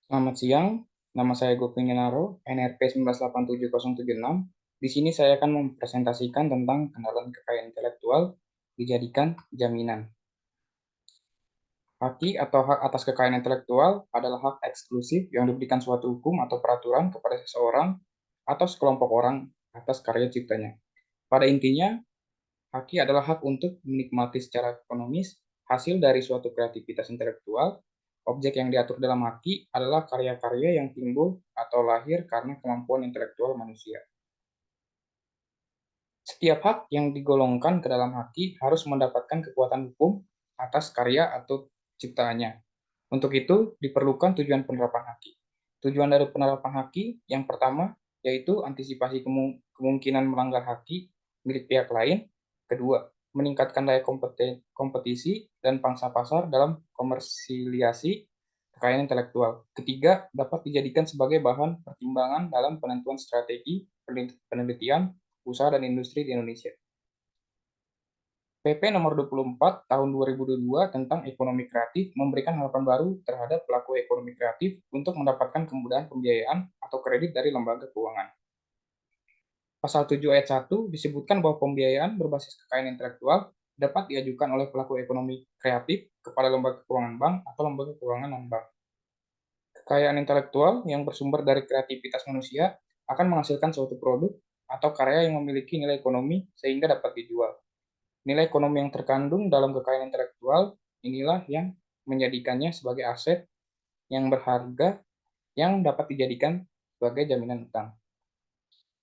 Selamat siang, nama saya Gopeng Yenaro, NRP 1987076. Di sini saya akan mempresentasikan tentang kenalan kekayaan intelektual dijadikan jaminan. Haki atau hak atas kekayaan intelektual adalah hak eksklusif yang diberikan suatu hukum atau peraturan kepada seseorang atau sekelompok orang atas karya ciptanya. Pada intinya, haki adalah hak untuk menikmati secara ekonomis hasil dari suatu kreativitas intelektual. Objek yang diatur dalam haki adalah karya-karya yang timbul atau lahir karena kemampuan intelektual manusia. Setiap hak yang digolongkan ke dalam haki harus mendapatkan kekuatan hukum atas karya atau ciptaannya. Untuk itu, diperlukan tujuan penerapan haki. Tujuan dari penerapan haki yang pertama yaitu antisipasi kemungkinan melanggar haki milik pihak lain. Kedua, meningkatkan daya kompetisi dan pangsa pasar dalam komersiliasi kekayaan intelektual. Ketiga, dapat dijadikan sebagai bahan pertimbangan dalam penentuan strategi penelitian, usaha, dan industri di Indonesia. PP nomor 24 tahun 2022 tentang ekonomi kreatif memberikan harapan baru terhadap pelaku ekonomi kreatif untuk mendapatkan kemudahan pembiayaan atau kredit dari lembaga keuangan. Pasal 7 ayat 1 disebutkan bahwa pembiayaan berbasis kekayaan intelektual dapat diajukan oleh pelaku ekonomi kreatif kepada lembaga keuangan bank atau lembaga keuangan non-bank. Kekayaan intelektual yang bersumber dari kreativitas manusia akan menghasilkan suatu produk atau karya yang memiliki nilai ekonomi sehingga dapat dijual. Nilai ekonomi yang terkandung dalam kekayaan intelektual inilah yang menjadikannya sebagai aset yang berharga yang dapat dijadikan sebagai jaminan utang.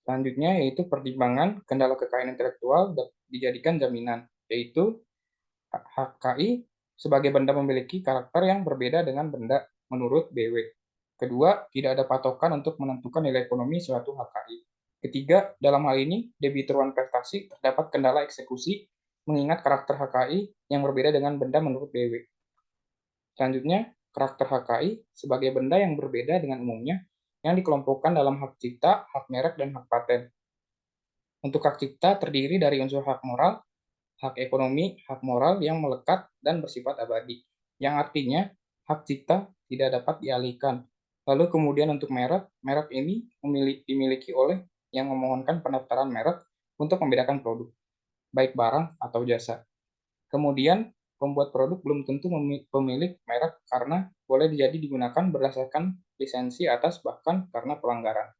Selanjutnya yaitu pertimbangan kendala kekayaan intelektual dijadikan jaminan, yaitu HKI sebagai benda memiliki karakter yang berbeda dengan benda menurut BW. Kedua, tidak ada patokan untuk menentukan nilai ekonomi suatu HKI. Ketiga, dalam hal ini, debituran prestasi terdapat kendala eksekusi mengingat karakter HKI yang berbeda dengan benda menurut BW. Selanjutnya, karakter HKI sebagai benda yang berbeda dengan umumnya yang dikelompokkan dalam hak cipta, hak merek, dan hak paten. Untuk hak cipta terdiri dari unsur hak moral, hak ekonomi, hak moral yang melekat dan bersifat abadi, yang artinya hak cipta tidak dapat dialihkan. Lalu kemudian untuk merek, merek ini dimiliki oleh yang memohonkan pendaftaran merek untuk membedakan produk, baik barang atau jasa. Kemudian, pembuat produk belum tentu pemilik merek karena boleh jadi digunakan berdasarkan lisensi atas bahkan karena pelanggaran.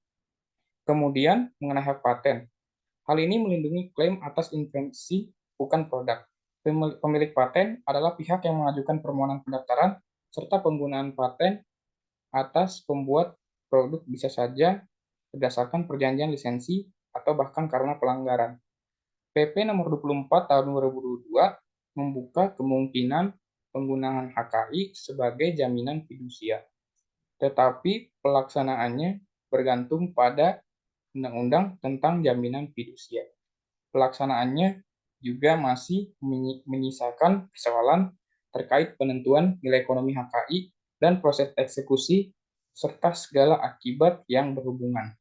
Kemudian, mengenai hak paten. Hal ini melindungi klaim atas invensi, bukan produk. Pemilik paten adalah pihak yang mengajukan permohonan pendaftaran serta penggunaan paten atas pembuat produk bisa saja berdasarkan perjanjian lisensi atau bahkan karena pelanggaran. PP nomor 24 tahun 2022 membuka kemungkinan penggunaan HKI sebagai jaminan fidusia, tetapi pelaksanaannya bergantung pada Undang-Undang tentang Jaminan Fidusia. Pelaksanaannya juga masih menyisakan persoalan terkait penentuan nilai ekonomi HKI dan proses eksekusi serta segala akibat yang berhubungan.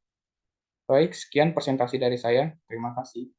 Baik, sekian presentasi dari saya. Terima kasih.